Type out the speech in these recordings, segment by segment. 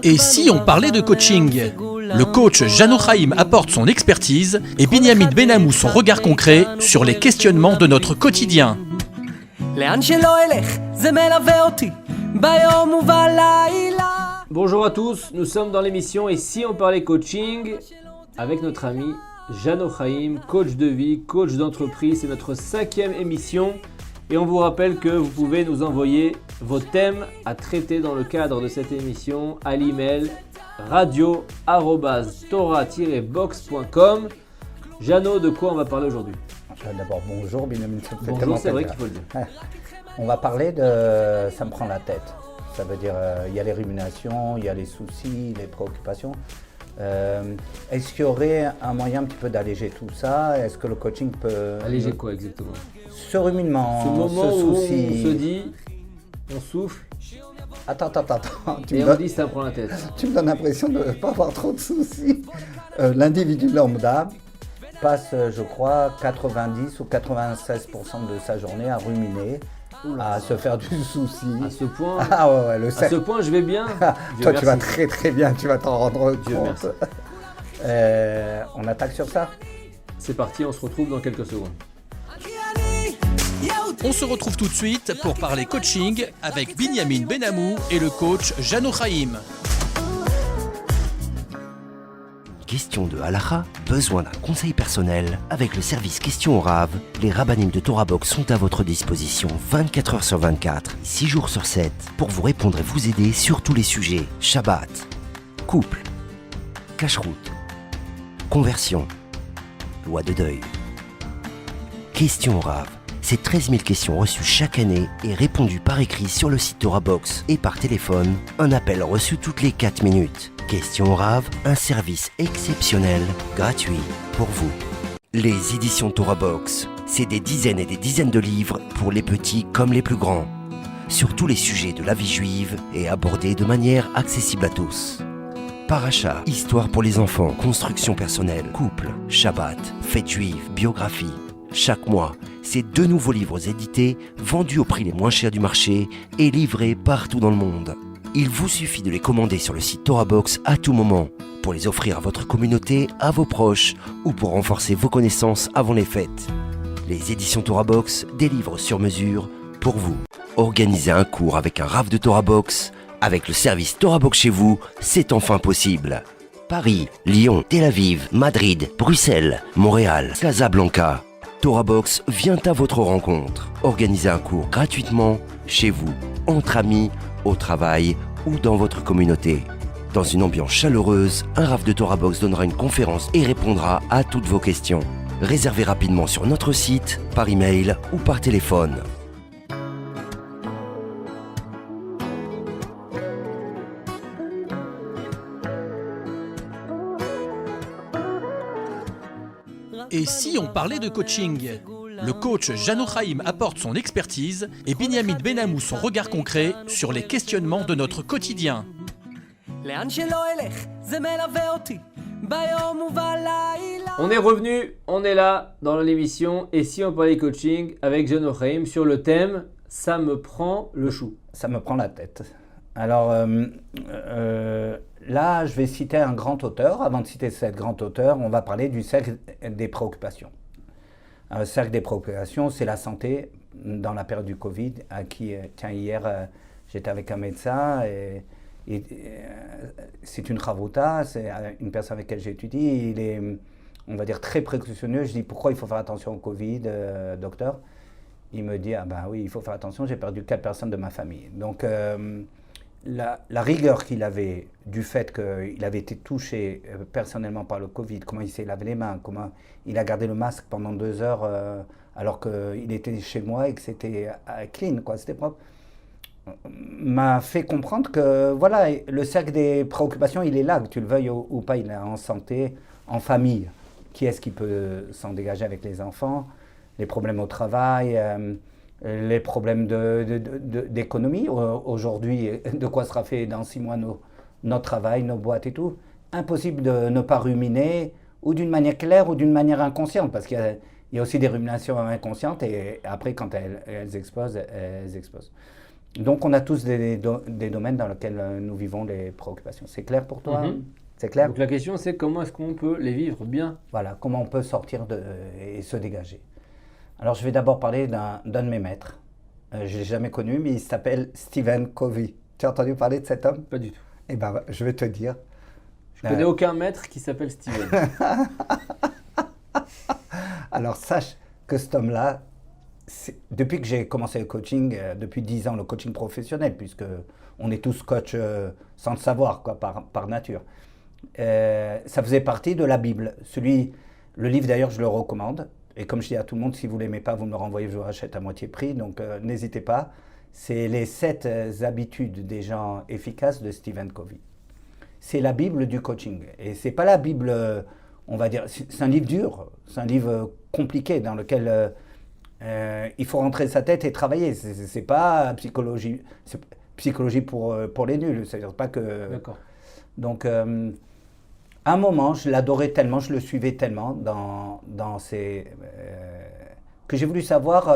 Et si on parlait de coaching? Le coach Jano Chaim apporte son expertise et Binyamin Benamou son regard concret sur les questionnements de notre quotidien. Bonjour à tous, nous sommes dans l'émission Et si on parlait coaching avec notre ami Jano Chaim, coach de vie, coach d'entreprise. C'est notre 5e émission et on vous rappelle que vous pouvez nous envoyer vos thèmes à traiter dans le cadre de cette émission à l'email radio@torah-box.com. Jano, de quoi on va parler aujourd'hui? D'abord, bonjour Binyamin. Bonjour, c'est vrai qu'il faut le dire. On va parler de ça me prend la tête. Ça veut dire il y a les ruminations, il y a les soucis, les préoccupations. Est-ce qu'il y aurait un moyen un petit peu d'alléger tout ça? Est-ce que le coaching peut... Alléger quoi exactement? Ce ruminement, ce moment ce où souci. on se dit, on souffle, Attends. et on dit ça prend la tête. Tu me donnes l'impression de ne pas avoir trop de soucis. L'individu lambda passe, je crois, 90 ou 96% de sa journée à ruminer, à se faire du souci. À ce point, Ah ouais, le à cercle. ce point je vais bien. Dieu Toi, merci. tu vas très très bien, tu vas t'en rendre Dieu compte. On attaque sur ça. C'est parti, on se retrouve dans quelques secondes. On se retrouve tout de suite pour parler coaching avec Binyamin Benamou et le coach Jano Chaim. Question de halakha, besoin d'un conseil personnel? Avec le service Question au Rav, les rabbinim de Torah Box sont à votre disposition 24 heures sur 24, 6 jours sur 7, pour vous répondre et vous aider sur tous les sujets. Shabbat, couple, cache-route, conversion, loi de deuil. Question au Rav, c'est 13 000 questions reçues chaque année et répondues par écrit sur le site Torah Box et par téléphone, un appel reçu toutes les 4 minutes. Question au Rav, un service exceptionnel, gratuit pour vous. Les éditions Torah Box, c'est des dizaines et des dizaines de livres pour les petits comme les plus grands, sur tous les sujets de la vie juive et abordés de manière accessible à tous. Paracha, histoire pour les enfants, construction personnelle, couple, Shabbat, fête juive, biographie. Chaque mois, c'est 2 nouveaux livres édités, vendus au prix les moins chers du marché et livrés partout dans le monde. Il vous suffit de les commander sur le site Torah Box à tout moment, pour les offrir à votre communauté, à vos proches, ou pour renforcer vos connaissances avant les fêtes. Les éditions Torah Box, des livres sur mesure pour vous. Organiser un cours avec un Rav de Torah Box, avec le service Torah Box chez vous, c'est enfin possible. Paris, Lyon, Tel Aviv, Madrid, Bruxelles, Montréal, Casablanca. Torah Box vient à votre rencontre. Organisez un cours gratuitement, chez vous, entre amis, au travail ou dans votre communauté. Dans une ambiance chaleureuse, un Rav de Torah Box donnera une conférence et répondra à toutes vos questions. Réservez rapidement sur notre site, par email ou par téléphone. Et si on parlait de coaching? Le coach Jano Chaim apporte son expertise et Binyamin Benamou son regard concret sur les questionnements de notre quotidien. On est revenu, on est là dans l'émission Et si on parlait coaching avec Jano Chaim sur le thème Ça me prend le chou. Ça me prend la tête. Alors là, je vais citer un grand auteur. Avant de citer cet grand auteur, on va parler du cercle des préoccupations. Le cercle des préoccupations, c'est la santé dans la période du Covid. Tiens, hier, j'étais avec un médecin et c'est une chavruta, c'est une personne avec laquelle j'étudie. Il est, on va dire, très précautionneux. Je dis, pourquoi il faut faire attention au Covid, docteur? Il me dit, ah ben oui, il faut faire attention, j'ai perdu 4 personnes de ma famille. Donc, la rigueur qu'il avait du fait qu'il avait été touché personnellement par le Covid, comment il s'est lavé les mains, comment il a gardé le masque pendant 2 heures alors qu'il était chez moi et que c'était clean, quoi, c'était propre, m'a fait comprendre que voilà, le cercle des préoccupations, il est là, que tu le veuilles ou pas, il est en santé, en famille. Qui est-ce qui peut s'en dégager avec les enfants, les problèmes au travail, les problèmes d'économie. Aujourd'hui, de quoi sera fait dans 6 mois notre travail, nos boîtes et tout. Impossible de ne pas ruminer, ou d'une manière claire ou d'une manière inconsciente, parce qu'il y a aussi des ruminations inconscientes, et après, quand elles explosent, elles explosent. Donc, on a tous des domaines dans lesquels nous vivons les préoccupations. C'est clair pour toi? C'est clair? Donc la question c'est comment est-ce qu'on peut les vivre bien? Voilà, comment on peut sortir et se dégager. Alors, je vais d'abord parler d'un de mes maîtres. Je ne l'ai jamais connu, mais il s'appelle Stephen Covey. Tu as entendu parler de cet homme? Pas du tout. Eh bien, je vais te dire. Je connais aucun maître qui s'appelle Steven. Alors, sache que cet homme-là, depuis que j'ai commencé le coaching, depuis 10 ans, le coaching professionnel, puisque on est tous coachs sans le savoir, quoi, par nature. Ça faisait partie de la Bible. Le livre, d'ailleurs, je le recommande. Et comme je dis à tout le monde, si vous ne l'aimez pas, vous me le renvoyez, je vous rachète à moitié prix. Donc, n'hésitez pas. C'est les 7 habitudes des gens efficaces de Stephen Covey. C'est la Bible du coaching. Et ce n'est pas la Bible, on va dire, c'est un livre dur, c'est un livre compliqué dans lequel il faut rentrer sa tête et travailler. C'est pas psychologie pour les nuls. C'est-à-dire pas que... D'accord. Donc, à un moment, je l'adorais tellement, je le suivais tellement dans ces... que j'ai voulu savoir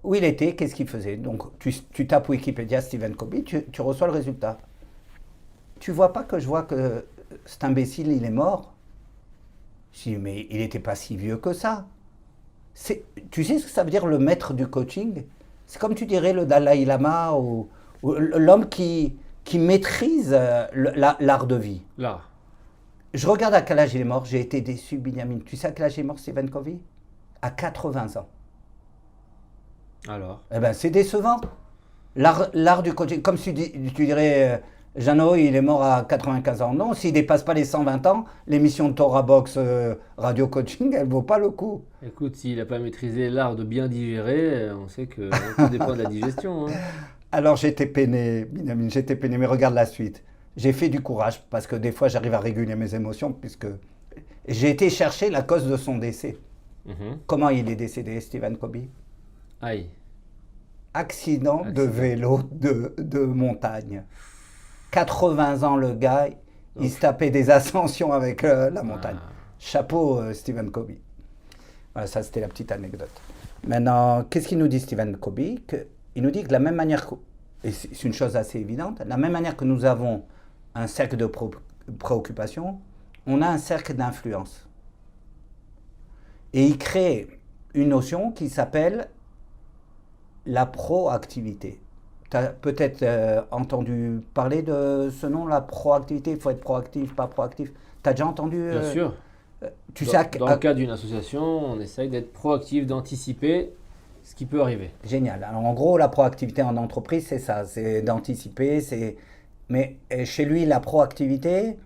où il était, qu'est-ce qu'il faisait. Donc, tu tapes Wikipédia Stephen Covey, tu reçois le résultat. Tu vois pas que je vois que cet imbécile, il est mort? Je dis, mais il n'était pas si vieux que ça. Tu sais ce que ça veut dire le maître du coaching? C'est comme tu dirais le Dalai Lama ou l'homme qui maîtrise l'art de vie. L'art. Je regarde à quel âge il est mort, j'ai été déçu, Binyamin. Tu sais à quel âge il est mort, Stephen Covey? À 80 ans. Alors? Eh bien, c'est décevant. L'art du coaching, comme tu dirais, Jeannot, il est mort à 95 ans. Non, s'il ne dépasse pas les 120 ans, l'émission de Torah Box Radio Coaching, elle ne vaut pas le coup. Écoute, s'il n'a pas maîtrisé l'art de bien digérer, on sait que tout dépend de la digestion. Hein. Alors j'étais peiné, Binyamin, j'étais peiné, mais regarde la suite. J'ai fait du courage, parce que des fois j'arrive à réguler mes émotions, puisque j'ai été chercher la cause de son décès. Comment il est décédé, Stephen Covey? Aïe. Accident de vélo de montagne. 80 ans, le gars, il se tapait des ascensions avec la montagne. Chapeau, Stephen Covey. Voilà, ça, c'était la petite anecdote. Maintenant, qu'est-ce qu'il nous dit, Stephen Covey? Il nous dit que de la même manière, et c'est une chose assez évidente, de la même manière que nous avons un cercle de préoccupation, on a un cercle d'influence. Et il crée une notion qui s'appelle la proactivité. Tu as peut-être entendu parler de ce nom, la proactivité. Il faut être proactif, pas proactif. Tu as déjà entendu Bien sûr. Dans le cadre d'une association, on essaye d'être proactif, d'anticiper ce qui peut arriver. Génial. Alors, en gros, la proactivité en entreprise, c'est ça. C'est d'anticiper. Mais chez lui, la proactivité,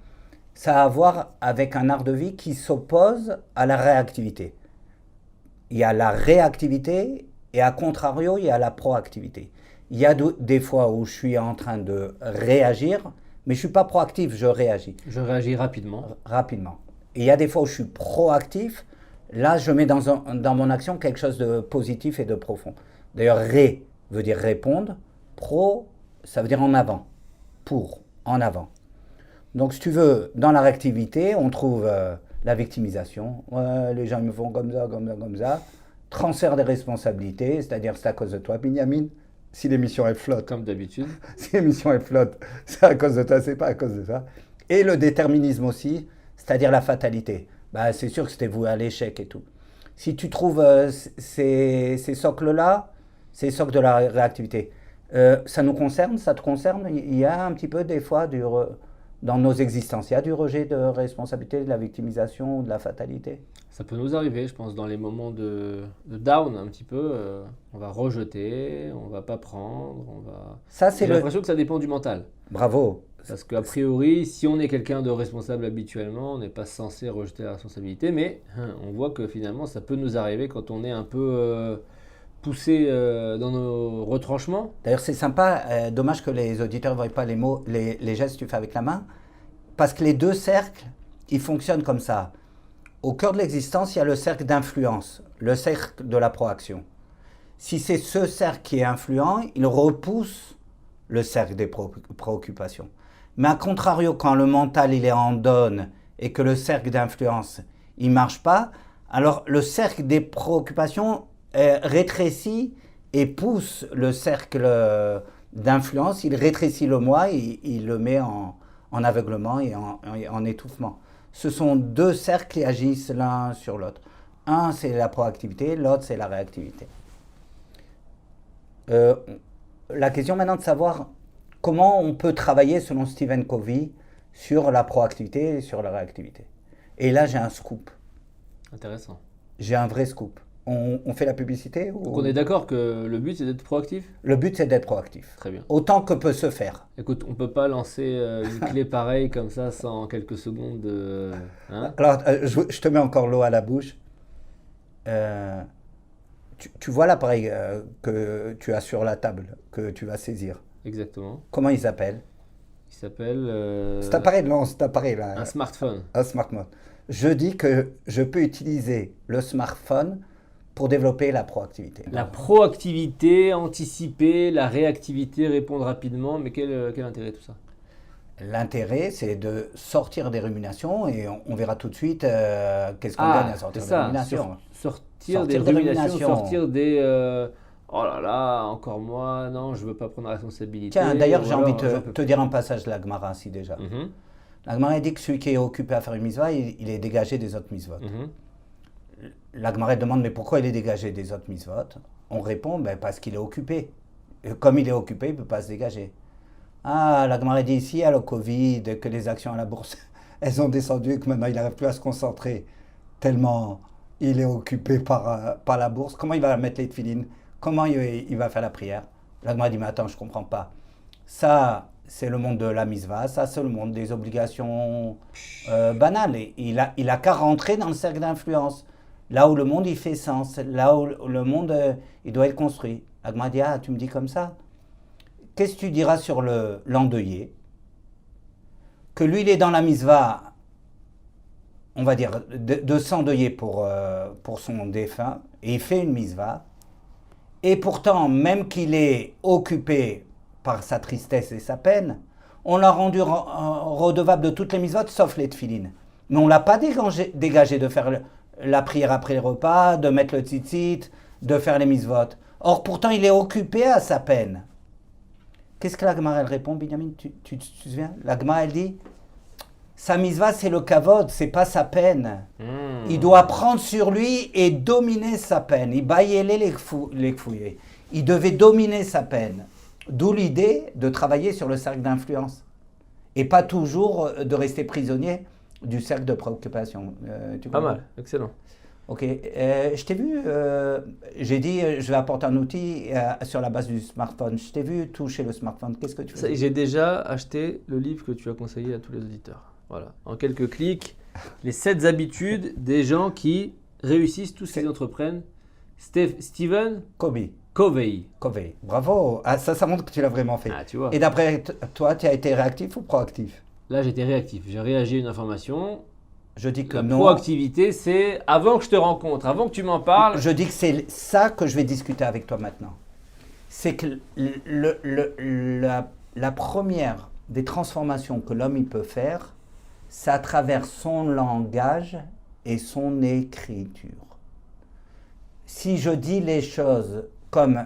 ça a à voir avec un art de vie qui s'oppose à la réactivité. Il y a la réactivité et à contrario, il y a la proactivité. Il y a des fois où je suis en train de réagir, mais je ne suis pas proactif, je réagis. Je réagis rapidement. Rapidement. Et il y a des fois où je suis proactif, là je mets dans mon action quelque chose de positif et de profond. D'ailleurs, ré veut dire répondre, pro, ça veut dire en avant, pour, en avant. Donc si tu veux, dans la réactivité, on trouve la victimisation. Ouais, les gens me font comme ça, comme ça, comme ça. Transfert des responsabilités, c'est-à-dire c'est à cause de toi, Binyamin. Si l'émission est flotte. Comme d'habitude. Si l'émission est flotte, c'est à cause de toi, c'est pas à cause de ça. Et le déterminisme aussi, c'est-à-dire la fatalité. Bah, c'est sûr que c'était voué à l'échec et tout. Si tu trouves ces socles-là, ces socles de la réactivité, ça nous concerne, ça te concerne. Il y a un petit peu des fois dans nos existences, il y a du rejet de responsabilité, de la victimisation, de la fatalité. Ça peut nous arriver, je pense, dans les moments de down un petit peu. On va rejeter, on va pas prendre, on va... J'ai l'impression que ça dépend du mental. Bravo. Parce qu'a priori, si on est quelqu'un de responsable habituellement, on n'est pas censé rejeter la responsabilité, mais on voit que finalement, ça peut nous arriver quand on est un peu poussé dans nos retranchements. D'ailleurs, c'est sympa, dommage que les auditeurs ne voient pas les mots, les gestes que tu fais avec la main, parce que les deux cercles, ils fonctionnent comme ça. Au cœur de l'existence, il y a le cercle d'influence, le cercle de la proaction. Si c'est ce cercle qui est influent, il repousse le cercle des préoccupations. Mais à contrario, quand le mental il est en donne et que le cercle d'influence il marche pas, alors le cercle des préoccupations rétrécit et pousse le cercle d'influence, il rétrécit le moi, il le met en aveuglement et en étouffement. Ce sont deux cercles qui agissent l'un sur l'autre. Un, c'est la proactivité, l'autre, c'est la réactivité. La question maintenant de savoir comment on peut travailler, selon Stephen Covey, sur la proactivité et sur la réactivité. Et là, j'ai un scoop. Intéressant. J'ai un vrai scoop. On fait la publicité ou... Donc on est d'accord que le but c'est d'être proactif? Le but, c'est d'être proactif. Très bien. Autant que peut se faire. Écoute, on peut pas lancer une clé pareille comme ça sans quelques secondes de... hein? Alors, je te mets encore l'eau à la bouche. Tu vois l'appareil que tu as sur la table, que tu vas saisir. Exactement. Comment il s'appelle? Il s'appelle... Cet appareil là. un smartphone. Un smartphone. Je dis que je peux utiliser le smartphone pour développer la proactivité. La proactivité, anticiper, la réactivité, répondre rapidement, mais quel intérêt tout ça? L'intérêt, c'est de sortir des ruminations et on verra tout de suite qu'est-ce qu'on gagne à sortir des ruminations. Sortir des ruminations, sortir des... oh là là, encore moi, non, je veux pas prendre la responsabilité. Tiens, d'ailleurs, j'ai Ou envie alors, de te dire un passage de la Gemara, si déjà. Mhm, La Gemara dit que celui qui est occupé à faire une mitzvah, il est dégagé des autres mitzvot. mhm. La Gemara demande, mais pourquoi il est dégagé des autres mitzvot? On répond, parce qu'il est occupé. Et comme il est occupé, il ne peut pas se dégager. Ah, la Gemara dit ici, à le Covid, que les actions à la bourse, elles ont descendu et que maintenant il n'arrive plus à se concentrer tellement il est occupé par la bourse. Comment il va mettre les tefilines? Comment il va faire la prière? La Gemara dit, mais attends, je ne comprends pas. Ça, c'est le monde de la mitzvah, ça, c'est le monde des obligations banales. Et il a qu'à rentrer dans le cercle d'influence. Là où le monde, il fait sens. Là où le monde, il doit être construit. La Gemara dit, ah, tu me dis comme ça? Qu'est-ce que tu diras sur l'endeuillé? Que lui, il est dans la mitzvah, on va dire, de s'endeuiller pour son défunt, et il fait une mitzvah. Et pourtant, même qu'il est occupé par sa tristesse et sa peine, on l'a rendu redevable de toutes les mitzvot, sauf les tefilines. Mais on ne l'a pas dégagé de faire la prière après le repas, de mettre le tzitzit, de faire les mitzvot. Or, pourtant, il est occupé à sa peine. Qu'est-ce que la Gemara, elle répond, Binyamin? Tu te souviens? La Gemara, elle dit, sa mitzvah, c'est le kavod, c'est pas sa peine. Il doit prendre sur lui et dominer sa peine. Il baillait les kfouillés. Il devait dominer sa peine. D'où l'idée de travailler sur le cercle d'influence. Et pas toujours de rester prisonnier du cercle de préoccupation. Pas mal, excellent. Ok, je t'ai vu, j'ai dit je vais apporter un outil sur la base du smartphone. Je t'ai vu toucher le smartphone. Qu'est-ce que tu fais? J'ai déjà acheté le livre que tu as conseillé à tous les auditeurs. Voilà, en quelques clics, les 7 habitudes des gens qui réussissent tout ce qu'ils entreprennent. Stephen Covey. Bravo, ça montre que tu l'as vraiment fait. Ah, tu vois. Et d'après toi, tu as été réactif ou proactif? Là, j'étais réactif. J'ai réagi à une information. Je dis que La non. proactivité, c'est avant que je te rencontre, avant que tu m'en parles. Je dis que c'est ça que je vais discuter avec toi maintenant. C'est que la première des transformations que l'homme il peut faire, c'est à travers son langage et son écriture. Si je dis les choses comme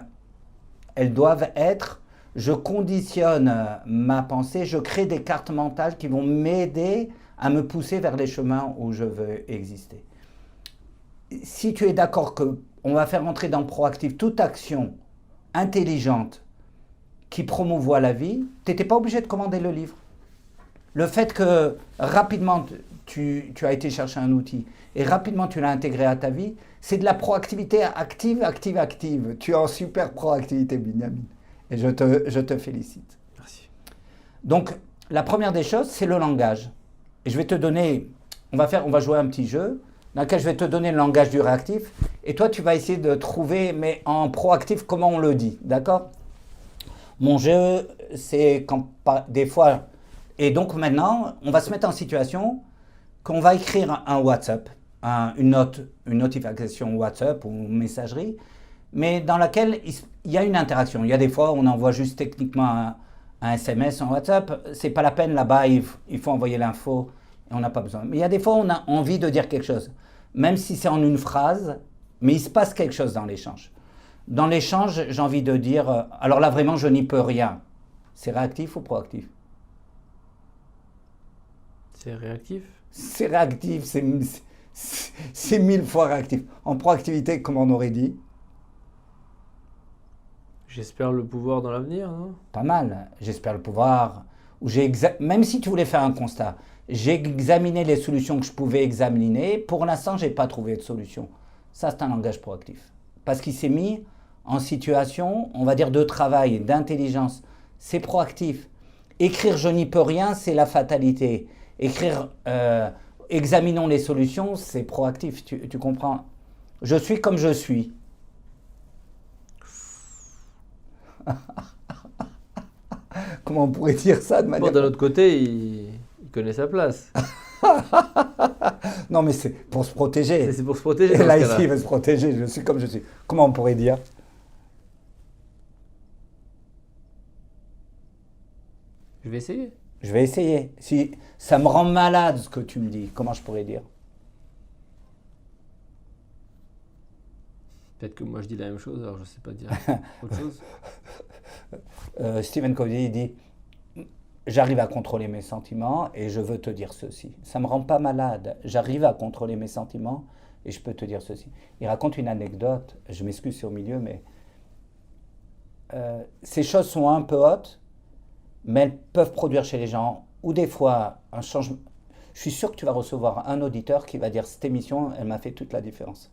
elles doivent être, je conditionne ma pensée, je crée des cartes mentales qui vont m'aider à me pousser vers les chemins où je veux exister. Si tu es d'accord qu'on va faire entrer dans le proactif toute action intelligente qui promouvoit la vie, tu n'étais pas obligé de commander le livre. Le fait que rapidement tu as été chercher un outil et rapidement tu l'as intégré à ta vie, c'est de la proactivité active. Tu es en super proactivité, Binyamin. Et je te félicite. Merci. Donc, la première des choses, c'est le langage. Et je vais te donner, on va jouer un petit jeu dans lequel je vais te donner le langage du réactif. Et toi, tu vas essayer de trouver, mais en proactif, comment on le dit. D'accord? Mon jeu, c'est quand des fois... Et donc maintenant, on va se mettre en situation qu'on va écrire un WhatsApp, une notification WhatsApp ou messagerie, mais dans laquelle il y a une interaction. Il y a des fois, on envoie juste techniquement un SMS en WhatsApp. C'est pas la peine, là-bas, il faut envoyer l'info et on n'a pas besoin. Mais il y a des fois, on a envie de dire quelque chose, même si c'est en une phrase, mais il se passe quelque chose dans l'échange. Dans l'échange, j'ai envie de dire, alors là vraiment je n'y peux rien. C'est réactif ou proactif? C'est réactif. C'est réactif, c'est 1000 fois réactif. En proactivité, comme on aurait dit, J'espère le pouvoir dans l'avenir, non? pas mal. J'espère le pouvoir. Même si tu voulais faire un constat, j'ai examiné les solutions que je pouvais examiner. Pour l'instant, je n'ai pas trouvé de solution. Ça, c'est un langage proactif. Parce qu'il s'est mis en situation, on va dire, de travail, d'intelligence. C'est proactif. Écrire « je n'y peux rien », c'est la fatalité. Écrire « examinons les solutions », c'est proactif. Tu comprends? Je suis comme je suis. Comment on pourrait dire ça de manière... Bon, d'un autre côté, il connaît sa place. Non, mais c'est pour se protéger. C'est pour se protéger. Et dans là, ce ici, cas-là. il veut se protéger. Je suis comme je suis. Comment on pourrait dire? Je vais essayer. Je vais essayer. Si ça me rend malade ce que tu me dis, comment je pourrais dire? Peut-être que moi je dis la même chose, alors je ne sais pas dire autre chose. Stephen Covey, il dit j'arrive à contrôler mes sentiments et je veux te dire ceci. Ça ne me rend pas malade. J'arrive à contrôler mes sentiments et je peux te dire ceci. Il raconte une anecdote. Je m'excuse, c'est au milieu, mais ces choses sont un peu hautes, mais elles peuvent produire chez les gens, ou des fois, un changement. Je suis sûr que tu vas recevoir un auditeur qui va dire cette émission, elle m'a fait toute la différence.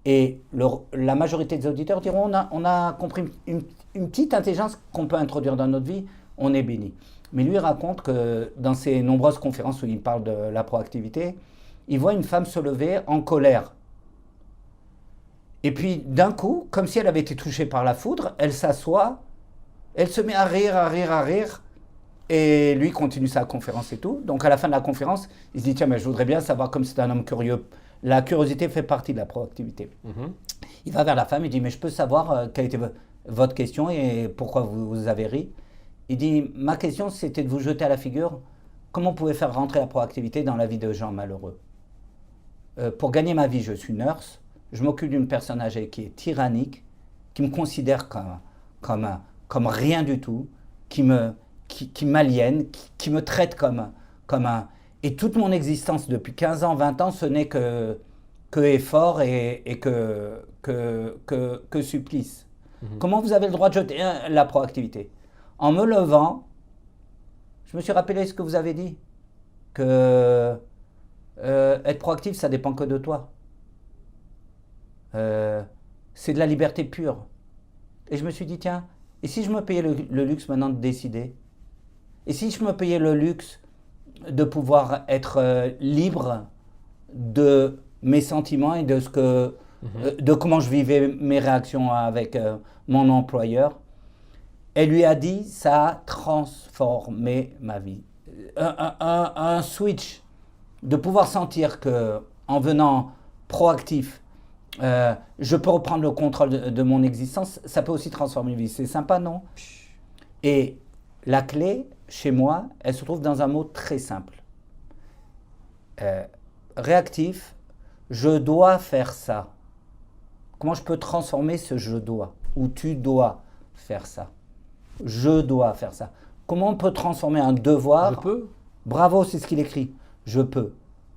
Et la majorité des auditeurs diront on a compris une petite intelligence qu'on peut introduire dans notre vie, on est béni. Mais lui raconte que dans ses nombreuses conférences où il parle de la proactivité, il voit une femme se lever en colère. Et puis d'un coup, comme si elle avait été touchée par la foudre, elle s'assoit, elle se met à rire, et lui continue sa conférence et tout. Donc à la fin de la conférence, il se dit tiens, mais je voudrais bien savoir, comme c'est un homme curieux, la curiosité fait partie de la proactivité. Il va vers la femme, il dit mais je peux savoir quelle était votre question et pourquoi vous avez ri? Il dit ma question c'était de vous jeter à la figure comment on pouvait faire rentrer la proactivité dans la vie de gens malheureux. Pour gagner ma vie, je suis nurse. Je m'occupe d'une personne âgée qui est tyrannique, qui me considère comme rien du tout, qui m'aliène, qui me traite comme un... Et toute mon existence depuis 15 ans, 20 ans, ce n'est que effort et que supplice. Comment vous avez le droit de jeter la proactivité? En me levant, je me suis rappelé ce que vous avez dit, que être proactif, ça dépend que de toi. C'est de la liberté pure. Et je me suis dit, tiens, et si je me payais le luxe maintenant de décider? Et si je me payais le luxe de pouvoir être libre de mes sentiments et de de comment je vivais mes réactions avec mon employeur? Elle lui a dit, ça a transformé ma vie. Un switch, de pouvoir sentir que en venant proactif, je peux reprendre le contrôle de mon existence, ça peut aussi transformer une vie. C'est sympa, non? Et la clé, chez moi, elle se trouve dans un mot très simple. Réactif, je dois faire ça. Comment je peux transformer ce je dois? Ou tu dois faire ça. Je dois faire ça. Comment on peut transformer un devoir? Je peux. Bravo, c'est ce qu'il écrit. Je peux.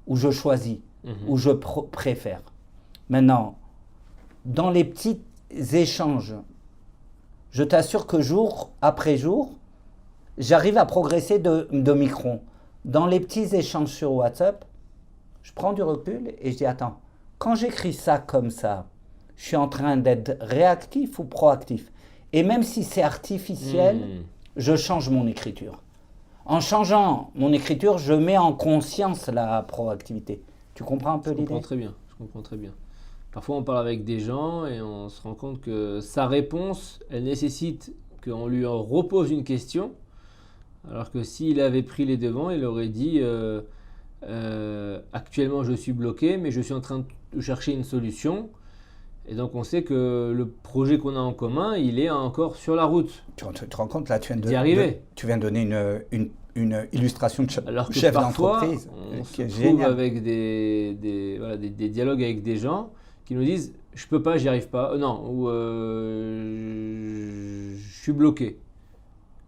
Ou je choisis. Ou je préfère. Maintenant, dans les petits échanges, je t'assure que jour après jour, j'arrive à progresser de micron. Dans les petits échanges sur WhatsApp, je prends du recul et je dis attends, quand j'écris ça comme ça, je suis en train d'être réactif ou proactif? Et même si c'est artificiel, je change mon écriture. En changeant mon écriture, je mets en conscience la proactivité. Tu comprends un peu l'idée? Je comprends très bien. Parfois, on parle avec des gens et on se rend compte que sa réponse, elle nécessite qu'on lui repose une question. Alors que s'il avait pris les devants, il aurait dit actuellement je suis bloqué, mais je suis en train de chercher une solution. Et donc on sait que le projet qu'on a en commun, il est encore sur la route. Tu te rends compte là, tu d'y arriver. Tu viens de donner une illustration de Alors que chef parfois, d'entreprise. on se qui est trouve génial. avec des dialogues avec des gens qui nous disent « je peux pas, j'y arrive pas », ou je suis bloqué ».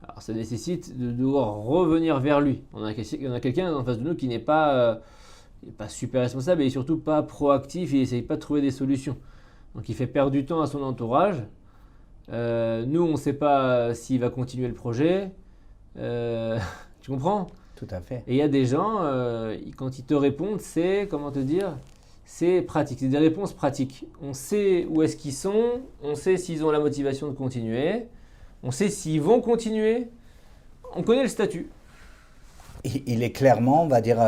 Alors ça nécessite de devoir revenir vers lui. On a quelqu'un en face de nous qui n'est pas super responsable et surtout pas proactif, il n'essaye pas de trouver des solutions. Donc il fait perdre du temps à son entourage. Nous, on ne sait pas s'il va continuer le projet. Tu comprends ? Tout à fait. Et il y a des gens, quand ils te répondent, c'est, comment te dire, c'est pratique, c'est des réponses pratiques. On sait où est-ce qu'ils sont, on sait s'ils ont la motivation de continuer, on sait s'ils vont continuer, on connaît le statut. Il est clairement, on va dire,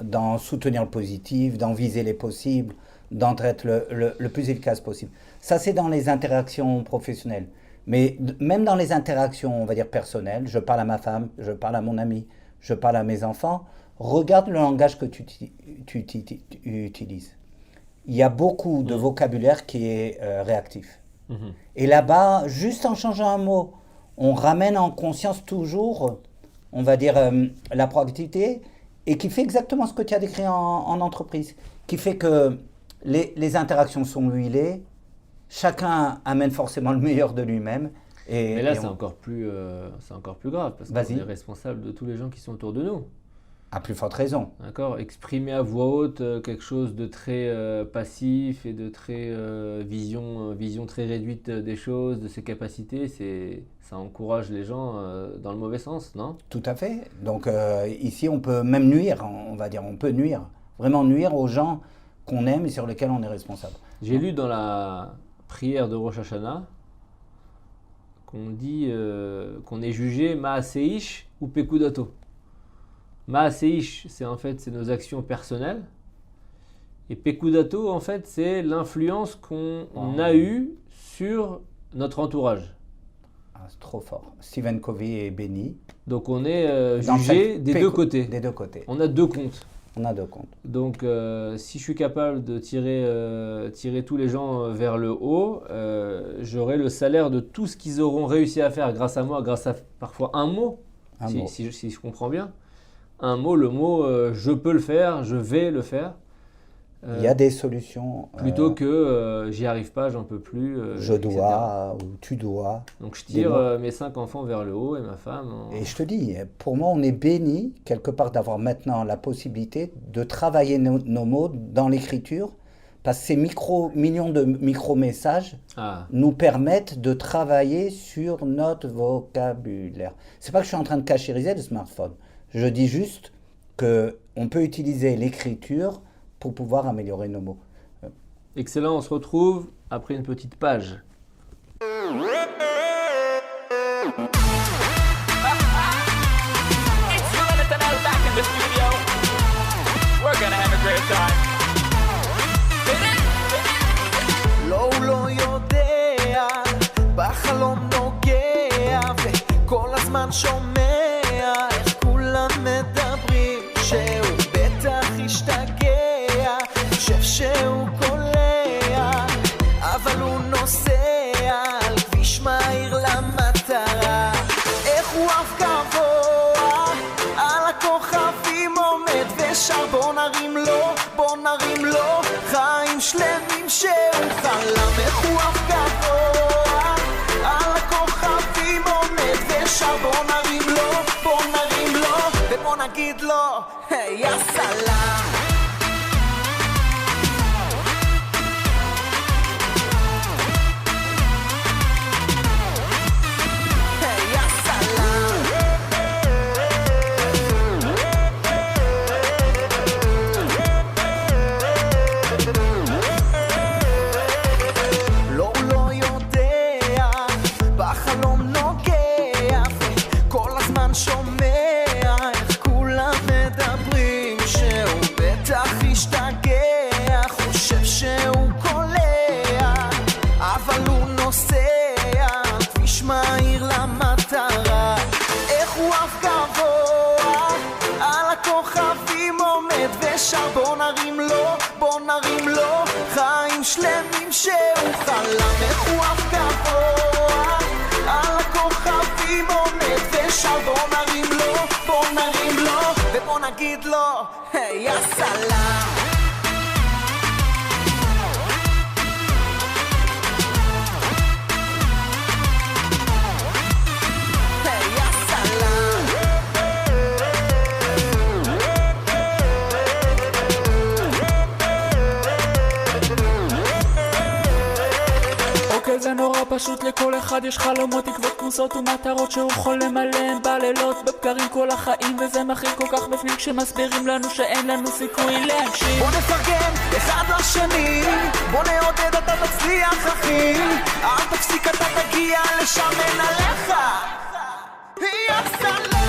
dans soutenir le positif, dans viser les possibles, d'en être le plus efficace possible. Ça, c'est dans les interactions professionnelles. Mais même dans les interactions, on va dire, personnelles, je parle à ma femme, je parle à mon ami, je parle à mes enfants, regarde le langage que tu utilises. Il y a beaucoup de vocabulaire qui est réactif. Et là-bas, juste en changeant un mot, on ramène en conscience toujours, on va dire, la proactivité et qui fait exactement ce que tu as décrit en entreprise, qui fait que les interactions sont huilées, chacun amène forcément le meilleur de lui-même. Mais là, c'est encore plus grave parce qu'on est responsable de tous les gens qui sont autour de nous. À plus forte raison. D'accord. Exprimer à voix haute quelque chose de très passif et de très vision très réduite des choses, de ses capacités, ça encourage les gens dans le mauvais sens, non ? Tout à fait. Donc ici, on peut même nuire, on va dire, on peut nuire, vraiment nuire aux gens qu'on aime et sur lesquels on est responsable. J'ai lu dans la prière de Rosh Hashanah qu'on dit qu'on est jugé Maaseish ou Pekudato. Maaseish, c'est nos actions personnelles. Et Pekudato, en fait, c'est l'influence qu'on a eue sur notre entourage. C'est trop fort. Stephen Covey est béni. Donc on est jugé des deux côtés. Des deux côtés. On a deux comptes. On a deux comptes. Donc si je suis capable de tirer tous les gens vers le haut, j'aurai le salaire de tout ce qu'ils auront réussi à faire grâce à moi, grâce à parfois un mot, si je comprends bien. Un mot, le mot je peux le faire, je vais le faire. Il y a des solutions. Plutôt que j'y arrive pas, j'en peux plus. Je dois ou tu dois. Donc je tire mes 5 enfants vers le haut et ma femme. Et je te dis, pour moi, on est béni quelque part d'avoir maintenant la possibilité de travailler nos mots dans l'écriture. Parce que ces millions de micro-messages nous permettent de travailler sur notre vocabulaire. C'est pas que je suis en train de cachériser le smartphone. Je dis juste qu'on peut utiliser l'écriture pour pouvoir améliorer nos mots. Excellent, on se retrouve après une petite page. שהוא קולע, אבל הוא נוסע על כביש מהיר למטרה. איך הוא אף גבוה, על הכוכבים עומד ושר. בוא נרים לו, חיים שלמים שהוא חלם. איך הוא אף גבוה, על הכוכבים עומד ושר. בוא נרים לו, ובוא נגיד לו, היי סלאם. בוא נרים לו, חיים שלמים שהוא חלם. איך הוא אף גבוה, על הכוכבים עומד ושר. בוא נרים לו, ובוא נגיד לו, היי סלאם. פשוט לכל אחד יש חלומות, תקוות, כמוסות ומטרות שהוא יכול למלא בלילות בבקרים כל החיים, וזה מכיל כל כך בפנים כשמסבירים לנו שאין לנו סיכוי להגשים. בוא נפרגן אחד לשני, בוא נעודד אתה תצליח אחי, אל תפסיק אתה תגיע לשם אין עליך, יא סלאם.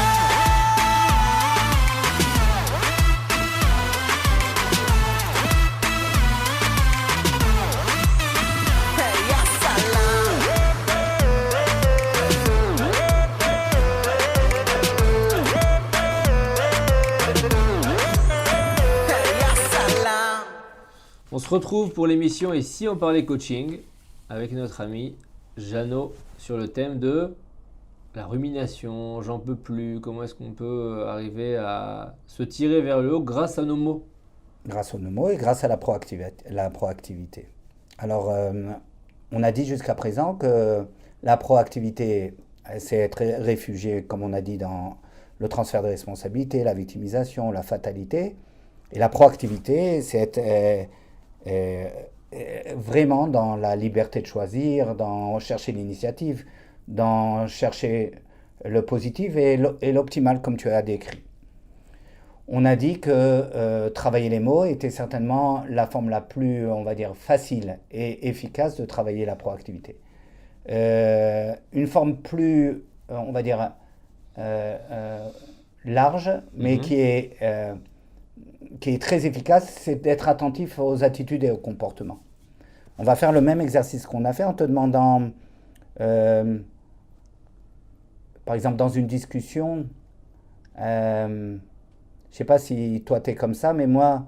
On se retrouve pour l'émission Et si on parlait coaching avec notre ami Jeannot sur le thème de la rumination, j'en peux plus, comment est-ce qu'on peut arriver à se tirer vers le haut grâce à nos mots. Grâce aux mots et grâce à la proactivité. Alors, on a dit jusqu'à présent que la proactivité, c'est être réfugié, comme on a dit, dans le transfert de responsabilité, la victimisation, la fatalité. Et la proactivité, c'est être vraiment dans la liberté de choisir, dans chercher l'initiative, dans chercher le positif et l'optimal, comme tu as décrit. On a dit que travailler les mots était certainement la forme la plus, on va dire, facile et efficace de travailler la proactivité. Une forme plus, on va dire, large, mais qui est très efficace, c'est d'être attentif aux attitudes et aux comportements. On va faire le même exercice qu'on a fait en te demandant, par exemple, dans une discussion, je ne sais pas si toi tu es comme ça, mais moi,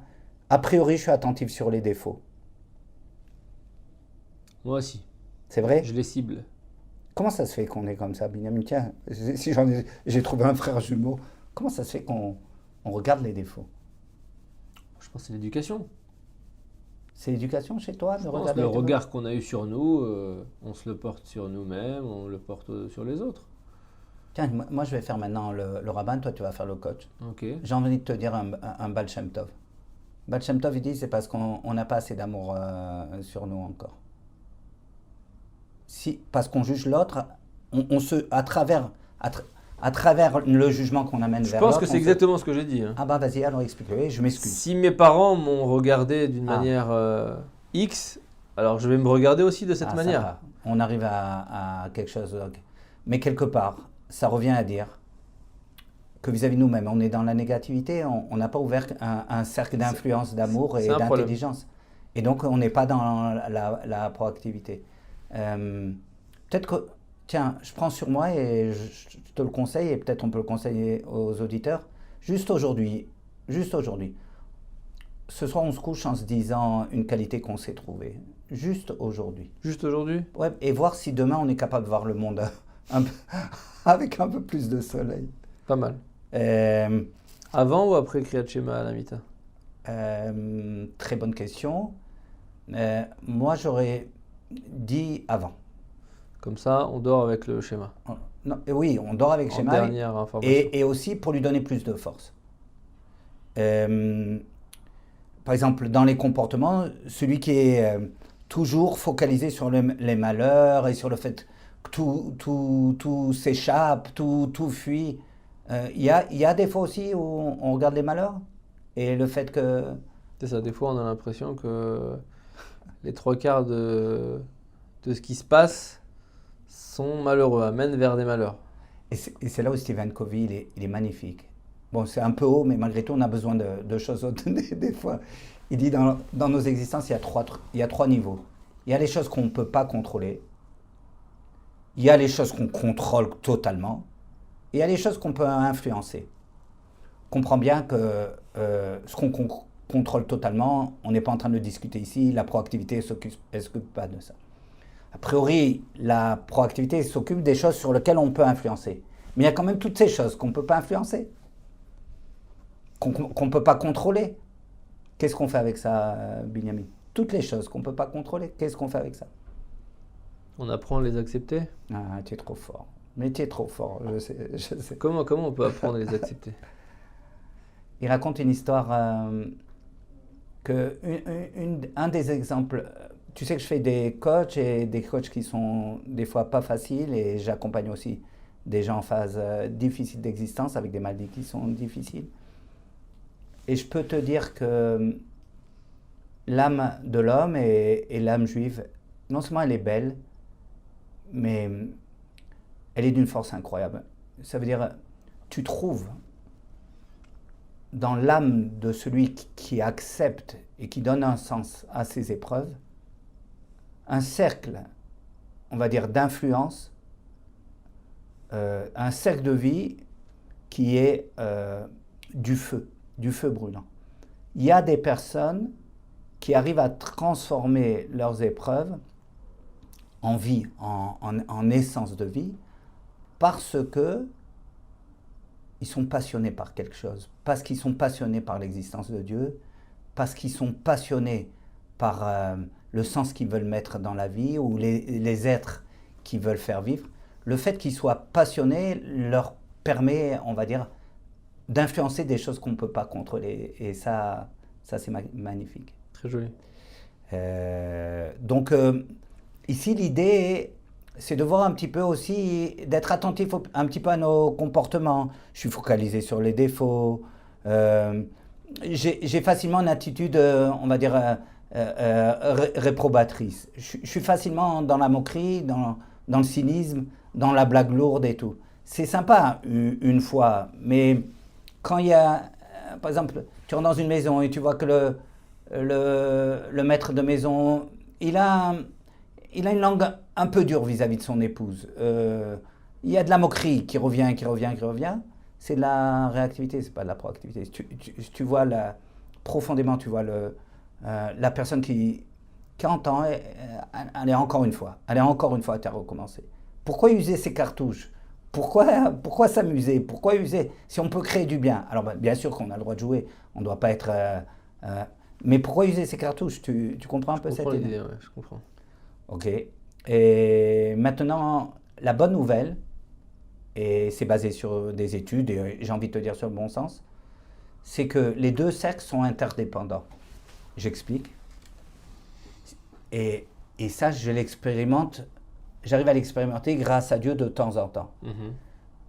a priori, je suis attentif sur les défauts. Moi aussi. C'est vrai ? Je les cible. Comment ça se fait qu'on est comme ça, Binyamin ? Tiens, si j'ai trouvé un frère jumeau, comment ça se fait qu'on regarde les défauts ? Je pense que c'est l'éducation. C'est l'éducation chez toi de Le regard qu'on a eu sur nous, on se le porte sur nous-mêmes, on le porte sur les autres. Tiens, moi je vais faire maintenant le rabbin, toi tu vas faire le coach. Ok. J'ai envie de te dire un Baal Shem Tov. Baal Shem Tov, il dit c'est parce qu'on n'a pas assez d'amour sur nous encore. Parce qu'on juge l'autre, à travers le jugement qu'on amène vers l'autre. Je pense que c'est exactement ce que j'ai dit. Hein. Ah bah vas-y, alors explique-le, je m'excuse. Si mes parents m'ont regardé d'une manière X, alors je vais me regarder aussi de cette manière. On arrive à quelque chose. Mais quelque part, ça revient à dire que vis-à-vis de nous-mêmes, on est dans la négativité, on n'a pas ouvert un cercle d'influence, d'amour et d'intelligence. Et donc, on n'est pas dans la proactivité. Peut-être que, tiens, je prends sur moi et je te le conseille, et peut-être on peut le conseiller aux auditeurs, juste aujourd'hui, ce soir on se couche en se disant une qualité qu'on s'est trouvée, juste aujourd'hui. Juste aujourd'hui ? Ouais, et voir si demain on est capable de voir le monde avec un peu plus de soleil. Pas mal. Avant ou après Kriyat Shema à la Mita ? Très bonne question. Moi j'aurais dit avant. Comme ça, on dort avec le schéma. Non, oui, on dort avec le schéma. Dernière information. Et aussi pour lui donner plus de force. Par exemple, dans les comportements, celui qui est toujours focalisé sur les malheurs et sur le fait que tout s'échappe, tout fuit. Il y a des fois aussi où on regarde les malheurs et le fait que... C'est ça, des fois on a l'impression que les trois quarts de ce qui se passe sont malheureux, amènent vers des malheurs. Et c'est là où Stephen Covey, il est magnifique. Bon, c'est un peu haut, mais malgré tout, on a besoin de choses hautes des fois. Il dit dans nos existences, il y a trois niveaux. Il y a les choses qu'on ne peut pas contrôler. Il y a les choses qu'on contrôle totalement. Et il y a les choses qu'on peut influencer. On comprend bien que ce qu'on contrôle totalement, on n'est pas en train de discuter ici. La proactivité ne s'occupe pas de ça. A priori, la proactivité s'occupe des choses sur lesquelles on peut influencer. Mais il y a quand même toutes ces choses qu'on ne peut pas influencer, qu'on ne peut pas contrôler. Qu'est-ce qu'on fait avec ça, Binyamin ? Toutes les choses qu'on ne peut pas contrôler, qu'est-ce qu'on fait avec ça ? On apprend à les accepter ? Ah, tu es trop fort. Mais tu es trop fort, je sais. Comment on peut apprendre à les accepter ? Il raconte une histoire un des exemples tu sais que je fais des coachs et des coachs qui sont des fois pas faciles et j'accompagne aussi des gens en phase difficile d'existence avec des maladies qui sont difficiles. Et je peux te dire que l'âme de l'homme et l'âme juive, non seulement elle est belle, mais elle est d'une force incroyable. Ça veut dire, tu trouves dans l'âme de celui qui accepte et qui donne un sens à ses épreuves, un cercle, on va dire, d'influence, un cercle de vie qui est du feu brûlant. Il y a des personnes qui arrivent à transformer leurs épreuves en vie, en essence de vie, parce que ils sont passionnés par quelque chose, parce qu'ils sont passionnés par l'existence de Dieu, parce qu'ils sont passionnés par le sens qu'ils veulent mettre dans la vie ou les êtres qu'ils veulent faire vivre. Le fait qu'ils soient passionnés leur permet, on va dire, d'influencer des choses qu'on ne peut pas contrôler. Et ça c'est magnifique. Très joli. Donc, ici, l'idée, c'est de voir un petit peu aussi, d'être attentif un petit peu à nos comportements. Je suis focalisé sur les défauts. J'ai facilement une attitude, on va dire, réprobatrice. Je suis facilement dans la moquerie, dans le cynisme, dans la blague lourde et tout. C'est sympa une fois, mais quand il y a, par exemple, tu rentres dans une maison et tu vois que le maître de maison, il a une langue un peu dure vis-à-vis de son épouse. Il y a de la moquerie qui revient. C'est de la réactivité, c'est pas de la proactivité. Tu vois profondément, tu vois la personne qui entend, elle est encore une fois à recommencer. Pourquoi user ces cartouches ? Pourquoi s'amuser ? Pourquoi user si on peut créer du bien ? Alors bien sûr qu'on a le droit de jouer, on ne doit pas être... mais pourquoi user ces cartouches ? Tu comprends un peu cette idée ? Je comprends l'idée, ouais, je comprends. Ok. Et maintenant, la bonne nouvelle, et c'est basé sur des études, et j'ai envie de te dire sur le bon sens, c'est que les deux cercles sont interdépendants. J'explique. Et ça, j'arrive à l'expérimenter grâce à Dieu de temps en temps.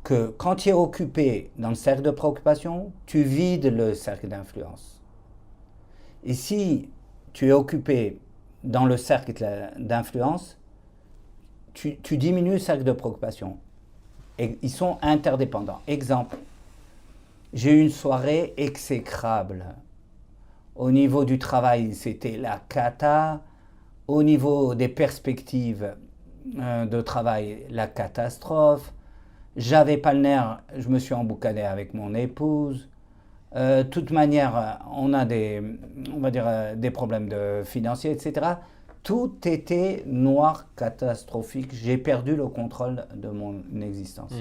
Que quand tu es occupé dans le cercle de préoccupation, tu vides le cercle d'influence. Et si tu es occupé dans le cercle d'influence, tu diminues le cercle de préoccupation. Et ils sont interdépendants. Exemple, j'ai eu une soirée exécrable. Au niveau du travail, c'était la cata. Au niveau des perspectives de travail, la catastrophe. J'avais pas le nerf, je me suis emboucané avec mon épouse. De toute manière, on a des problèmes financiers, etc. Tout était noir, catastrophique. J'ai perdu le contrôle de mon existence.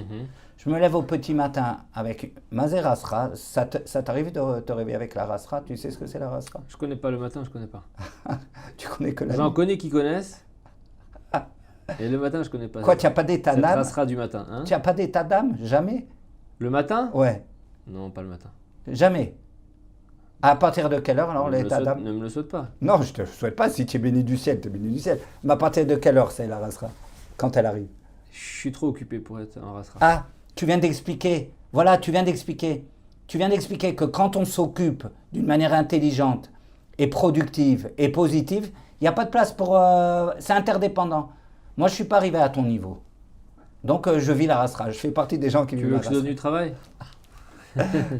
Je me lève au petit matin avec ma rasra. Ça t'arrive de te réveiller avec la rasra ? Tu sais ce que c'est la rasra ? Je connais pas le matin, je connais pas. Tu connais que la J'en nuit. connais qui connaissent. Et le matin, je connais pas. Quoi, tu n'as pas d'état Cette d'âme ? rasra du matin, hein ? Tu n'as pas d'état d'âme ? Jamais ? Le matin ? Ouais, Non, pas le matin. jamais. À partir de quelle heure alors l'état d'âme ? Ne me le souhaite pas. Non, je ne te souhaite pas. Si tu es béni du ciel, tu es béni du ciel. Mais à partir de quelle heure c'est la rasra ? Quand elle arrive ? Je suis trop occupé pour être en rasra. Ah, tu viens d'expliquer. Voilà, tu viens d'expliquer. Tu viens d'expliquer que quand on s'occupe d'une manière intelligente et productive et positive, il n'y a pas de place pour... c'est interdépendant. Moi, je ne suis pas arrivé à ton niveau. Donc, je vis la rasra. Je fais partie des gens qui Tu vivent veux la que je te donne rasra. du travail ?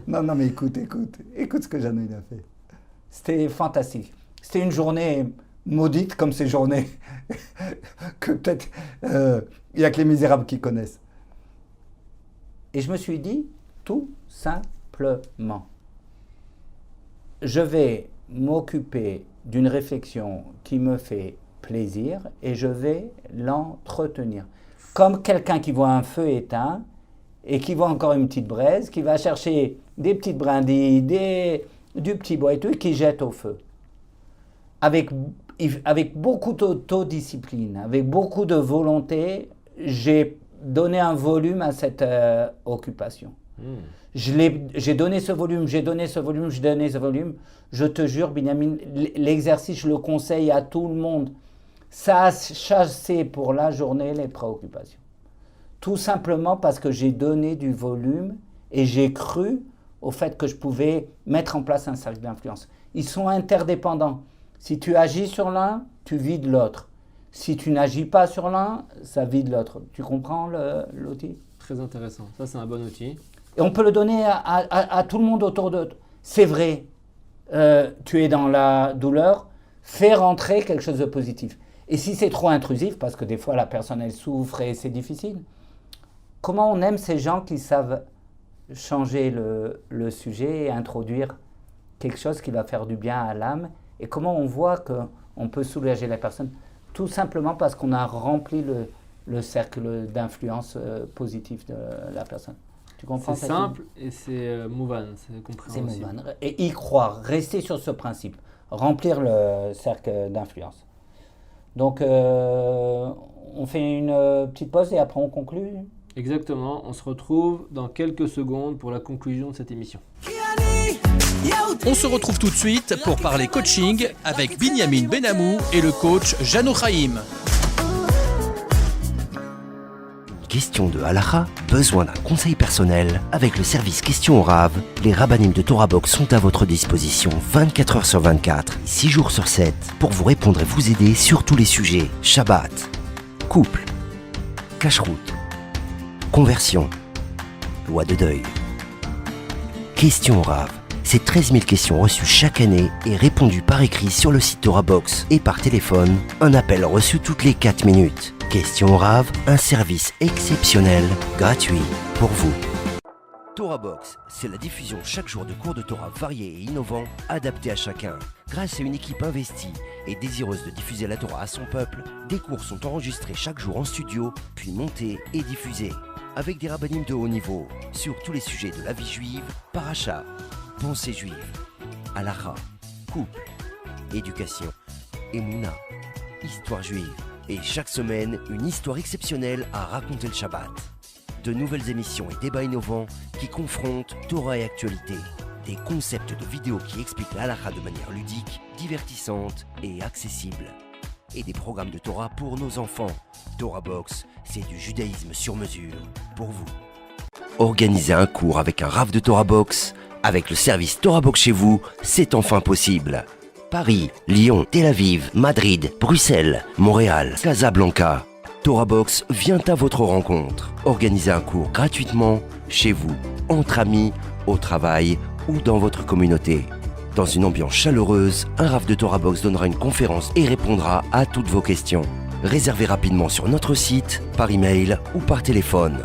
Non, mais écoute ce que Jeannot il a fait. C'était fantastique. C'était une journée maudite comme ces journées que peut-être il n'y a que les misérables qui connaissent. Et je me suis dit, tout simplement, je vais m'occuper d'une réflexion qui me fait plaisir et je vais l'entretenir. Comme quelqu'un qui voit un feu éteint et qui voit encore une petite braise, qui va chercher des petites brindilles, du petit bois et tout, et qui jette au feu. Avec beaucoup d'autodiscipline, avec beaucoup de volonté, j'ai donné un volume à cette occupation. J'ai donné ce volume. Je te jure, Binyamin, l'exercice, je le conseille à tout le monde. Ça a chassé pour la journée les préoccupations. Tout simplement parce que j'ai donné du volume et j'ai cru au fait que je pouvais mettre en place un cercle d'influence. Ils sont interdépendants. Si tu agis sur l'un, tu vides l'autre. Si tu n'agis pas sur l'un, ça vide l'autre. Tu comprends l'outil ? Très intéressant. Ça, c'est un bon outil. Et on peut le donner à tout le monde autour de toi. C'est vrai, tu es dans la douleur, fais rentrer quelque chose de positif. Et si c'est trop intrusif, parce que des fois la personne elle souffre et c'est difficile, comment on aime ces gens qui savent changer le sujet et introduire quelque chose qui va faire du bien à l'âme, et comment on voit qu'on peut soulager la personne, tout simplement parce qu'on a rempli le cercle d'influence positive de la personne. Tu comprends? C'est simple et c'est mouvan, c'est compréhensible. C'est mouvan. Et y croire, rester sur ce principe, remplir le cercle d'influence. Donc, on fait une petite pause et après on conclut. Exactement, on se retrouve dans quelques secondes pour la conclusion de cette émission. On se retrouve tout de suite pour parler coaching avec Binyamin Benamou et le coach Jano Chaim. Question de halakha, besoin d'un conseil personnel? Avec le service Question au Rav, les rabbanim de Torah Box sont à votre disposition 24 heures sur 24, 6 jours sur 7, pour vous répondre et vous aider sur tous les sujets. Shabbat, couple, cacheroute, conversion, loi de deuil. Question au Rav, c'est 13 000 questions reçues chaque année et répondues par écrit sur le site Torah Box et par téléphone, un appel reçu toutes les 4 minutes. Question au Rav, un service exceptionnel, gratuit pour vous. Torah Box, c'est la diffusion chaque jour de cours de Torah variés et innovants, adaptés à chacun. Grâce à une équipe investie et désireuse de diffuser la Torah à son peuple, des cours sont enregistrés chaque jour en studio, puis montés et diffusés. Avec des rabbanim de haut niveau, sur tous les sujets de la vie juive, paracha, pensée juive, halakha, couple, éducation, émouna, histoire juive. Et chaque semaine, une histoire exceptionnelle à raconter le Shabbat. De nouvelles émissions et débats innovants qui confrontent Torah et actualité. Des concepts de vidéos qui expliquent la halakha de manière ludique, divertissante et accessible. Et des programmes de Torah pour nos enfants. Torah Box, c'est du judaïsme sur mesure pour vous. Organiser un cours avec un Rav de Torah Box, avec le service Torah Box chez vous, c'est enfin possible. Paris, Lyon, Tel Aviv, Madrid, Bruxelles, Montréal, Casablanca. Torah Box vient à votre rencontre. Organisez un cours gratuitement, chez vous, entre amis, au travail ou dans votre communauté. Dans une ambiance chaleureuse, un Rav de Torah Box donnera une conférence et répondra à toutes vos questions. Réservez rapidement sur notre site, par email ou par téléphone.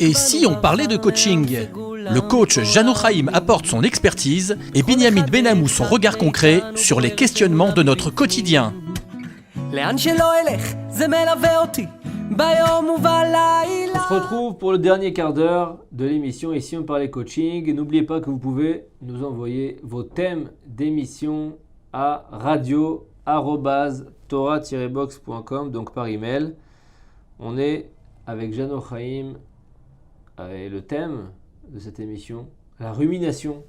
Et si on parlait de coaching? Le coach Jano Chaim apporte son expertise et Binyamin Benamou son regard concret sur les questionnements de notre quotidien. On se retrouve pour le dernier quart d'heure de l'émission et si on parlait coaching, n'oubliez pas que vous pouvez nous envoyer vos thèmes d'émission à radio@torah-box.com, donc par email. On est avec Jano Chaim et le thème de cette émission, la rumination,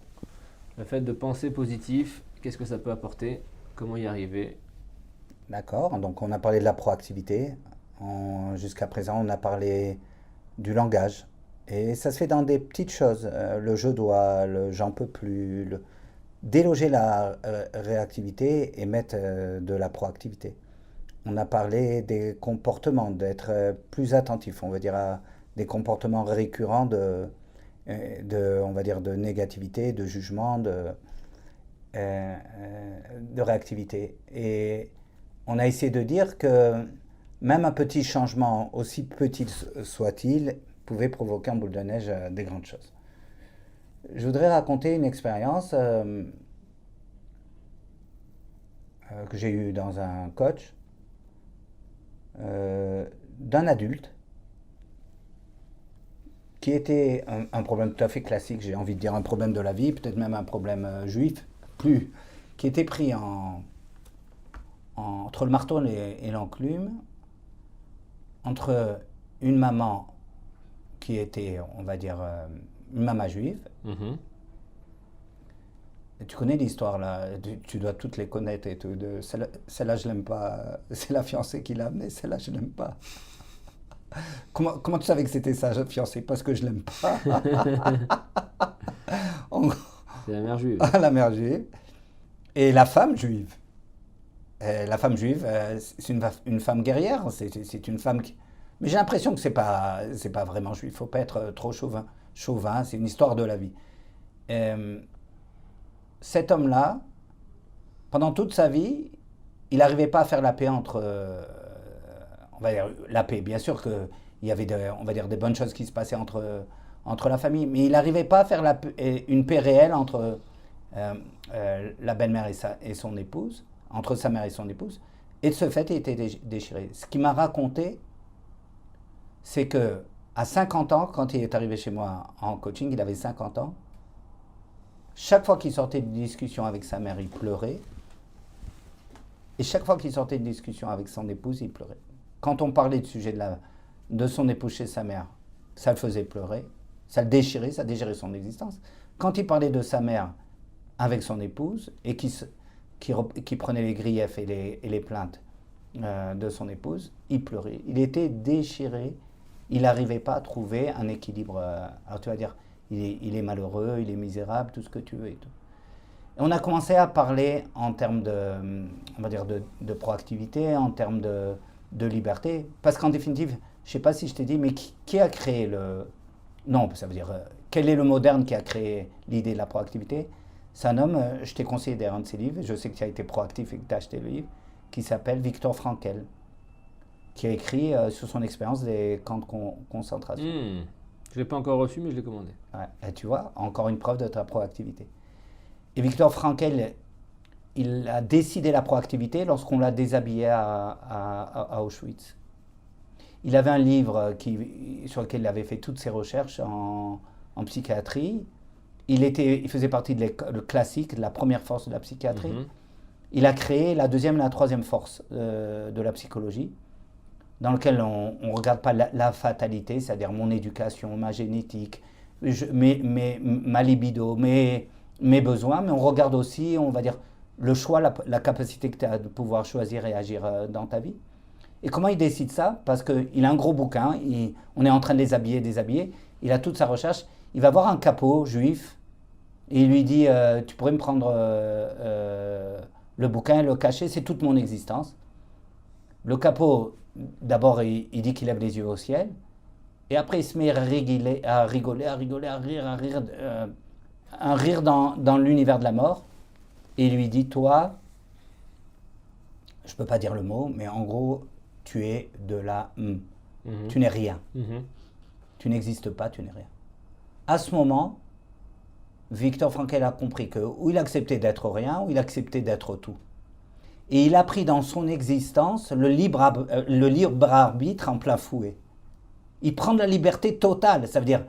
le fait de penser positif, qu'est-ce que ça peut apporter, comment y arriver. D'accord, donc on a parlé de la proactivité. Jusqu'à présent, on a parlé du langage. Et ça se fait dans des petites choses. Le je dois, le j'en peux plus. Déloger la réactivité et mettre de la proactivité. On a parlé des comportements, d'être plus attentif, on va dire, à des comportements récurrents on va dire, de négativité, de jugement, de réactivité. Et on a essayé de dire que même un petit changement, aussi petit soit-il, pouvait provoquer en boule de neige des grandes choses. Je voudrais raconter une expérience que j'ai eue dans un coach d'un adulte qui était un problème tout à fait classique, j'ai envie de dire un problème de la vie, peut-être même un problème juif, qui était pris entre le marteau et l'enclume, entre une maman qui était, on va dire, une maman juive. Et tu connais l'histoire là, tu dois toutes les connaître et tout. Celle-là, je l'aime pas. C'est la fiancée qui l'a amenée. Celle-là, je l'aime pas. Comment tu savais que c'était sa fiancée? Parce que je l'aime pas. C'est la mère juive. La mère juive. Et la femme juive. La femme juive, c'est une femme guerrière. C'est une femme qui... Mais j'ai l'impression que c'est pas vraiment juif. Il ne faut pas être trop chauvin. C'est une histoire de la vie. Cet homme-là, pendant toute sa vie, il n'arrivait pas à faire la paix entre... on va dire la paix. Bien sûr qu'il y avait on va dire des bonnes choses qui se passaient entre la famille, mais il n'arrivait pas à faire une paix réelle entre la belle-mère et son épouse, entre sa mère et son épouse, et de ce fait, il était déchiré. Ce qu'il m'a raconté, c'est que à 50 ans, quand il est arrivé chez moi en coaching, il avait 50 ans, chaque fois qu'il sortait de discussion avec sa mère, il pleurait, et chaque fois qu'il sortait de discussion avec son épouse, il pleurait. Quand on parlait du sujet de son épouse chez sa mère, ça le faisait pleurer, ça le déchirait, ça déchirait son existence. Quand il parlait de sa mère avec son épouse et qui prenait les griefs et les plaintes de son épouse, il pleurait. Il était déchiré, il n'arrivait pas à trouver un équilibre. Alors tu vas dire, il est malheureux, il est misérable, tout ce que tu veux et tout. Et on a commencé à parler en termes on va dire de proactivité, en termes de liberté, parce qu'en définitive, je ne sais pas si je t'ai dit, mais qui a créé Non, ça veut dire, quel est le moderne qui a créé l'idée de la proactivité? C'est un homme, je t'ai conseillé d'ailleurs un de ses livres, je sais que tu as été proactif et que tu as acheté le livre, qui s'appelle Viktor Frankl, qui a écrit sur son expérience des camps de concentration. Je ne l'ai pas encore reçu, mais je l'ai commandé. Ouais, et tu vois, encore une preuve de ta proactivité. Et Viktor Frankl, il a décidé la proactivité lorsqu'on l'a déshabillé à Auschwitz. Il avait un livre sur lequel il avait fait toutes ses recherches en psychiatrie. Il faisait partie de l'école classique, de la première force de la psychiatrie. Il a créé la deuxième et la troisième force de la psychologie, dans lequel on ne regarde pas la fatalité, c'est-à-dire mon éducation, ma génétique, ma libido, mes besoins, mais on regarde aussi, on va dire, le choix, la capacité que tu as de pouvoir choisir et agir dans ta vie. Et comment il décide ça? Parce qu'il a un gros bouquin, on est en train de les déshabiller, il a toute sa recherche, il va voir un capot juif, et il lui dit, tu pourrais me prendre le bouquin et le cacher, c'est toute mon existence. Le capot, d'abord, il dit qu'il lève les yeux au ciel, et après il se met à rigoler, à rire, un rire dans l'univers de la mort, et il lui dit, toi, je ne peux pas dire le mot, mais en gros, tu es de la tu n'es rien. Tu n'existes pas, tu n'es rien. À ce moment, Viktor Frankl a compris que ou il acceptait d'être rien, ou il acceptait d'être tout. Et il a pris dans son existence le libre arbitre en plein fouet. Il prend de la liberté totale. Ça veut dire,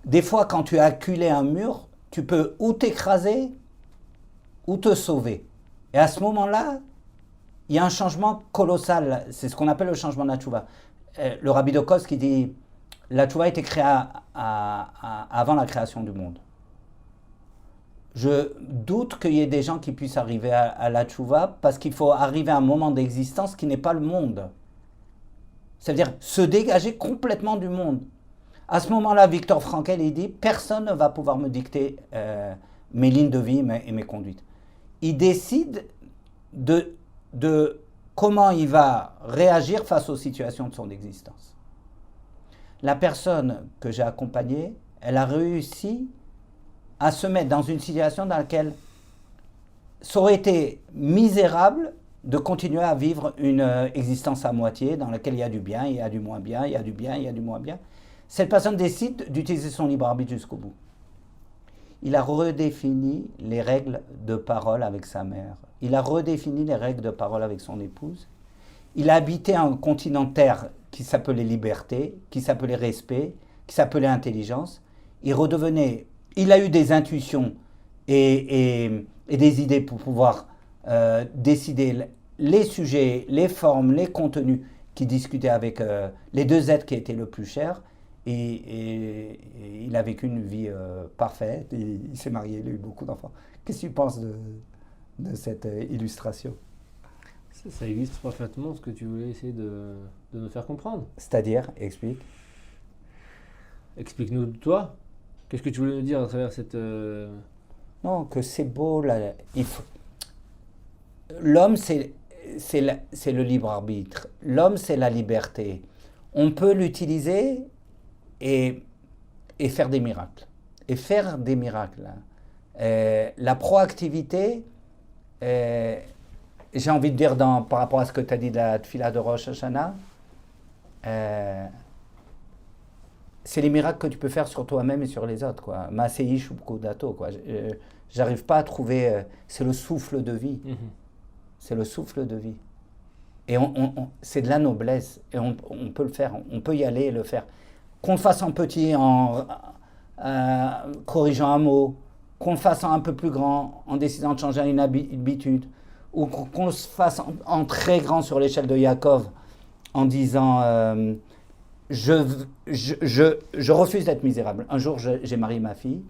des fois, quand tu as acculé un mur, tu peux ou t'écraser, ou te sauver. Et à ce moment-là, il y a un changement colossal. C'est ce qu'on appelle le changement de la tchouva. Le Rabbi de Kos qui dit, la tchouva a été créée avant la création du monde. Je doute qu'il y ait des gens qui puissent arriver à la tchouva parce qu'il faut arriver à un moment d'existence qui n'est pas le monde. C'est-à-dire se dégager complètement du monde. À ce moment-là, Viktor Frankl, il dit, personne ne va pouvoir me dicter mes lignes de vie et mes conduites. Il décide de comment il va réagir face aux situations de son existence. La personne que j'ai accompagnée, elle a réussi à se mettre dans une situation dans laquelle ça aurait été misérable de continuer à vivre une existence à moitié, dans laquelle il y a du bien, il y a du moins bien, il y a du bien, il y a du moins bien. Cette personne décide d'utiliser son libre arbitre jusqu'au bout. Il a redéfini les règles de parole avec sa mère. Il a redéfini les règles de parole avec son épouse. Il a habité un continent terre qui s'appelait liberté, qui s'appelait respect, qui s'appelait intelligence. Il a eu des intuitions et des idées pour pouvoir décider les sujets, les formes, les contenus qu'il discutait avec les deux êtres qui étaient le plus chers. Et il a vécu une vie parfaite, et il s'est marié, il a eu beaucoup d'enfants. Qu'est-ce que tu penses de cette illustration? Ça illustre parfaitement ce que tu voulais essayer de nous faire comprendre. C'est-à-dire, explique. Explique-nous toi. Qu'est-ce que tu voulais nous dire à travers cette... Non, que c'est beau. L'homme, c'est le libre arbitre. L'homme, c'est la liberté. On peut l'utiliser et faire des miracles. Et faire des miracles. La proactivité, j'ai envie de dire par rapport à ce que tu as dit de la Tfila de Rosh Hashanah, c'est les miracles que tu peux faire sur toi-même et sur les autres, quoi. Maseish ou Kodato, quoi. J'arrive pas à trouver. C'est le souffle de vie. C'est le souffle de vie. Et c'est de la noblesse. Et on peut le faire. On peut y aller et le faire. Qu'on le fasse en petit, en corrigeant un mot. Qu'on le fasse en un peu plus grand, en décidant de changer une habitude. Ou qu'on le fasse en très grand sur l'échelle de Yaakov, en disant je refuse d'être misérable. Un jour, j'ai marié ma fille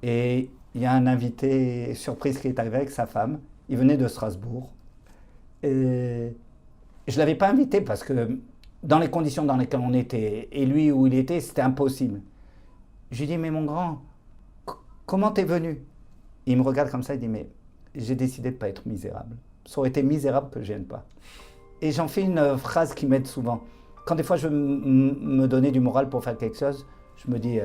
et il y a un invité surprise qui est arrivé avec sa femme. Il venait de Strasbourg. Et je ne l'avais pas invité parce que dans les conditions dans lesquelles on était, et lui où il était, c'était impossible. Je lui ai dit, mais mon grand, comment t'es venu? Il me regarde comme ça, il dit, mais j'ai décidé de ne pas être misérable. Ça aurait été misérable que je ne vienne pas. Et j'en fais une phrase qui m'aide souvent. Quand des fois je veux me donner du moral pour faire quelque chose, je me dis,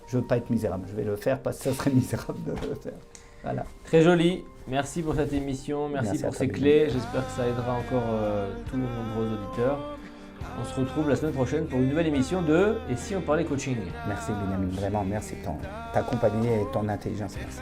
je ne veux pas être misérable, je vais le faire parce que ça serait misérable de le faire. Voilà. Très joli. Merci pour cette émission. Merci pour ces clés. J'espère que ça aidera encore tous nos nombreux auditeurs. On se retrouve la semaine prochaine pour une nouvelle émission de Et si on parlait coaching. Merci Benjamin, vraiment merci de ta compagnie et ton intelligence. Merci.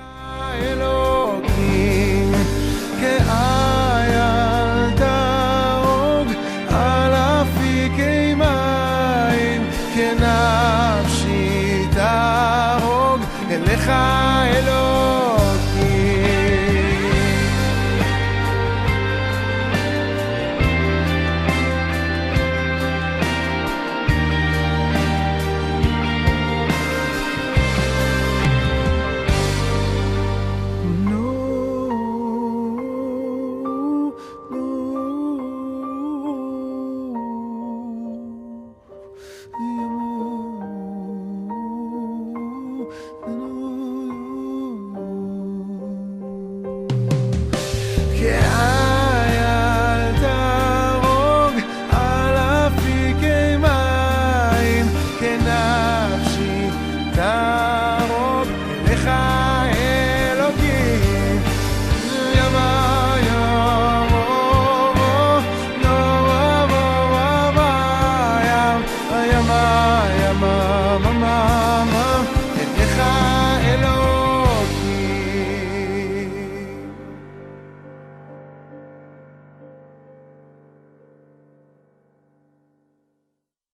Yeah.